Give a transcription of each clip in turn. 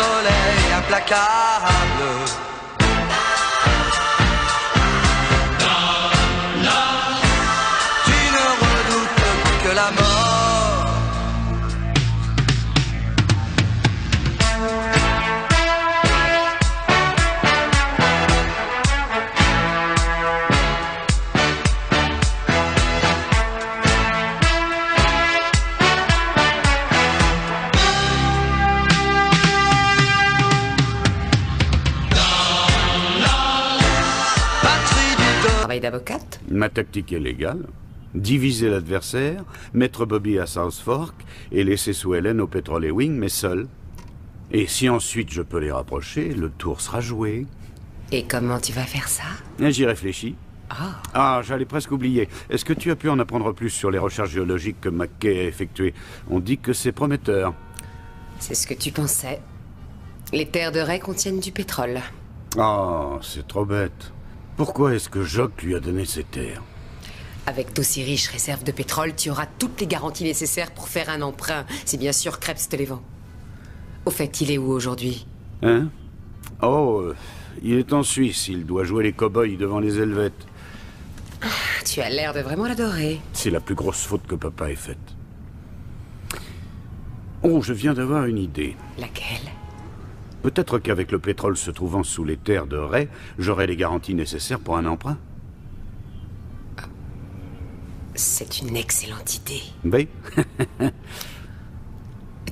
soleil implacable. Tu ne redoutes que la mort. D'avocate. Ma tactique est légale. Diviser l'adversaire, mettre Bobby à South Fork et laisser Sue Ellen au Petrol Ewing, mais seul. Et si ensuite je peux les rapprocher, le tour sera joué. Et comment tu vas faire ça? J'y réfléchis. Ah, j'allais presque oublier. Est-ce que tu as pu en apprendre plus sur les recherches géologiques que McKay a effectuées? On dit que c'est prometteur. C'est ce que tu pensais. Les terres de Ray contiennent du pétrole. Oh, c'est trop bête. Pourquoi est-ce que Jock lui a donné ces terres? Avec d'aussi riches réserves de pétrole, tu auras toutes les garanties nécessaires pour faire un emprunt, si bien sûr Krebs te les vend. Au fait, il est où aujourd'hui? Hein? Oh, il est en Suisse. Il doit jouer les cow-boys devant les Helvètes. Tu as l'air de vraiment l'adorer. C'est la plus grosse faute que papa ait faite. Oh, je viens d'avoir une idée. Laquelle? Peut-être qu'avec le pétrole se trouvant sous les terres de Ray, j'aurai les garanties nécessaires pour un emprunt. C'est une excellente idée. Oui.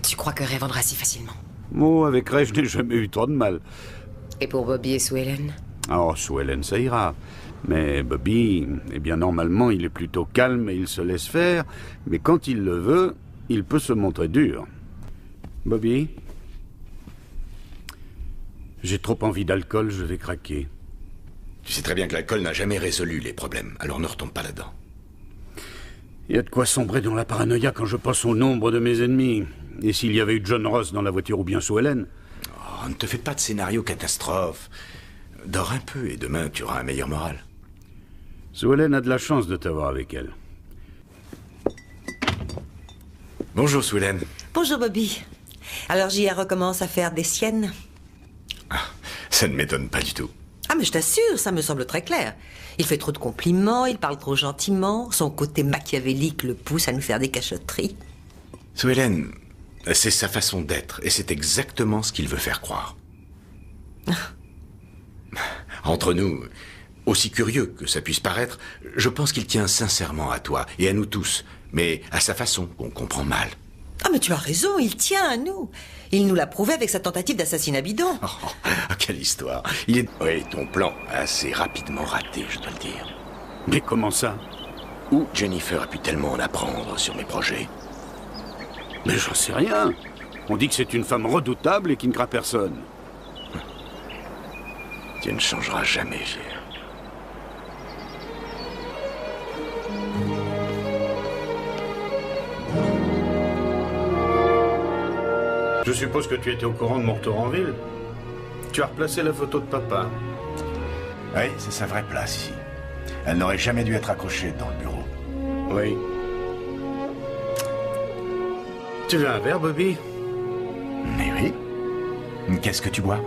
Tu crois que Ray vendra si facilement? Oh, avec Ray, je n'ai jamais eu trop de mal. Et pour Bobby et Sue Ellen? Oh, Sue Ellen, ça ira. Mais Bobby, eh bien, normalement, il est plutôt calme et il se laisse faire. Mais quand il le veut, il peut se montrer dur. Bobby? J'ai trop envie d'alcool, je vais craquer. Tu sais très bien que l'alcool n'a jamais résolu les problèmes, alors ne retombe pas là-dedans. Il y a de quoi sombrer dans la paranoïa quand je pense au nombre de mes ennemis. Et s'il y avait eu John Ross dans la voiture ou bien Sue Ellen? Oh, ne te fais pas de scénario catastrophe. Dors un peu et demain tu auras un meilleur moral. Sue Ellen a de la chance de t'avoir avec elle. Bonjour Sue Ellen. Bonjour Bobby. Alors JR recommence à faire des siennes? Ça ne m'étonne pas du tout. Ah mais je t'assure, ça me semble très clair. Il fait trop de compliments, il parle trop gentiment, son côté machiavélique le pousse à nous faire des cachotteries. Sue Ellen, c'est sa façon d'être et c'est exactement ce qu'il veut faire croire. Entre nous, aussi curieux que ça puisse paraître, je pense qu'il tient sincèrement à toi et à nous tous, mais à sa façon qu'on comprend mal. Ah mais tu as raison, il tient à nous. Il nous l'a prouvé avec sa tentative d'assassinat bidon. Oh, quelle histoire. Oui, ton plan a assez rapidement raté, je dois le dire. Mais comment ça? Où Jennifer a pu tellement en apprendre sur mes projets? Mais j'en sais rien. On dit que c'est une femme redoutable et qui ne craint personne. Tu ne changeras jamais, Gérard. Je suppose que tu étais au courant de mon retour en ville. Tu as replacé la photo de papa. Oui, c'est sa vraie place ici. Elle n'aurait jamais dû être accrochée dans le bureau. Oui. Tu veux un verre, Bobby? Mais oui. Qu'est-ce que tu bois?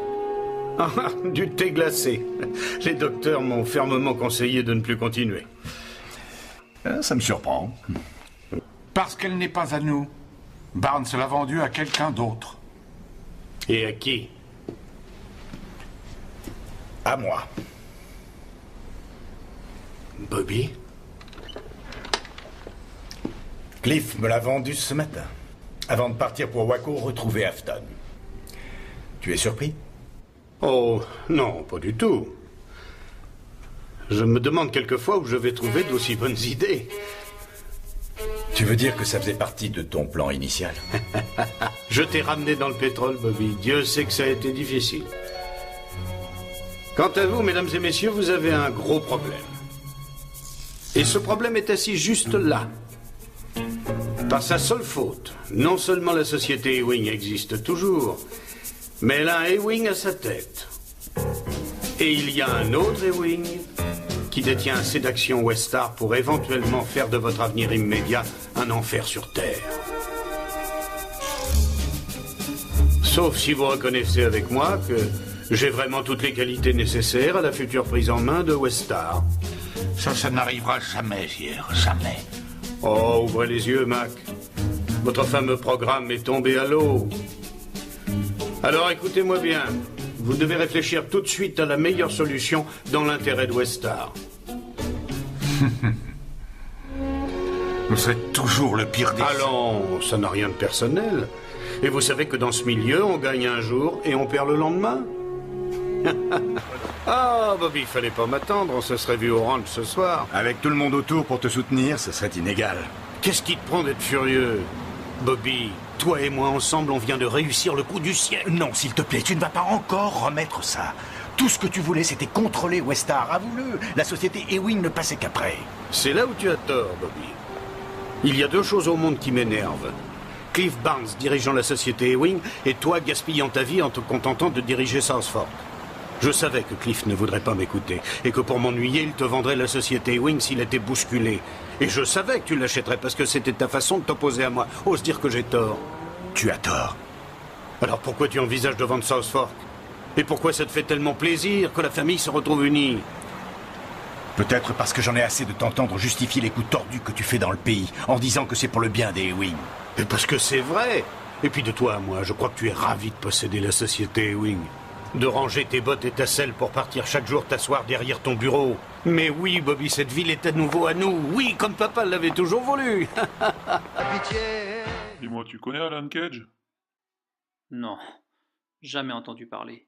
Ah, du thé glacé. Les docteurs m'ont fermement conseillé de ne plus continuer. Ça me surprend. Parce qu'elle n'est pas à nous. Barnes l'a vendue à quelqu'un d'autre. Et à qui? À moi. Bobby? Cliff me l'a vendue ce matin, avant de partir pour Waco retrouver Afton. Tu es surpris? Oh, non, pas du tout. Je me demande quelquefois où je vais trouver d'aussi bonnes idées. Tu veux dire que ça faisait partie de ton plan initial? Je t'ai ramené dans le pétrole, Bobby. Dieu sait que ça a été difficile. Quant à vous, mesdames et messieurs, vous avez un gros problème. Et ce problème est assis juste là. Par sa seule faute, non seulement la société Ewing existe toujours, mais elle a un Ewing à sa tête. Et il y a un autre Ewing qui détient assez d'actions Westar pour éventuellement faire de votre avenir immédiat un enfer sur Terre. Sauf si vous reconnaissez avec moi que j'ai vraiment toutes les qualités nécessaires à la future prise en main de Westar. Ça n'arrivera jamais, Sire, jamais. Oh, ouvrez les yeux, Mac. Votre fameux programme est tombé à l'eau. Alors écoutez-moi bien. Vous devez réfléchir tout de suite à la meilleure solution dans l'intérêt de Westar. Vous serez toujours le pire des... Allons, ça n'a rien de personnel. Et vous savez que dans ce milieu, on gagne un jour et on perd le lendemain. Ah, Bobby, il fallait pas m'attendre, on se serait vu au ranch ce soir. Avec tout le monde autour pour te soutenir, ce serait inégal. Qu'est-ce qui te prend d'être furieux? Bobby, toi et moi ensemble, on vient de réussir le coup du siècle. Non, s'il te plaît, tu ne vas pas encore remettre ça. Tout ce que tu voulais, c'était contrôler Westar. Avoue-le, la société Ewing ne passait qu'après. C'est là où tu as tort, Bobby. Il y a deux choses au monde qui m'énervent. Cliff Barnes dirigeant la société Ewing et toi gaspillant ta vie en te contentant de diriger Southfork. Je savais que Cliff ne voudrait pas m'écouter et que pour m'ennuyer, il te vendrait la société Ewing s'il était bousculé. Et je savais que tu l'achèterais parce que c'était ta façon de t'opposer à moi. Ose dire que j'ai tort. Tu as tort. Alors pourquoi tu envisages de vendre Southfork? Et pourquoi ça te fait tellement plaisir que la famille se retrouve unie? Peut-être parce que j'en ai assez de t'entendre justifier les coups tordus que tu fais dans le pays, en disant que c'est pour le bien des Ewing. Et parce que c'est vrai. Et puis de toi à moi, je crois que tu es ravi de posséder la société Ewing. De ranger tes bottes et ta selle pour partir chaque jour t'asseoir derrière ton bureau. Mais oui, Bobby, cette ville est à nouveau à nous. Oui, comme papa l'avait toujours voulu. Dis-moi, tu connais Alan Cage? Non, jamais entendu parler.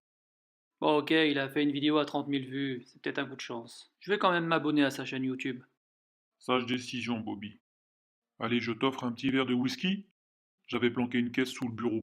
Bon, ok, il a fait une vidéo à 30 000 vues, c'est peut-être un coup de chance. Je vais quand même m'abonner à sa chaîne YouTube. Sage décision, Bobby. Allez, je t'offre un petit verre de whisky. J'avais planqué une caisse sous le bureau.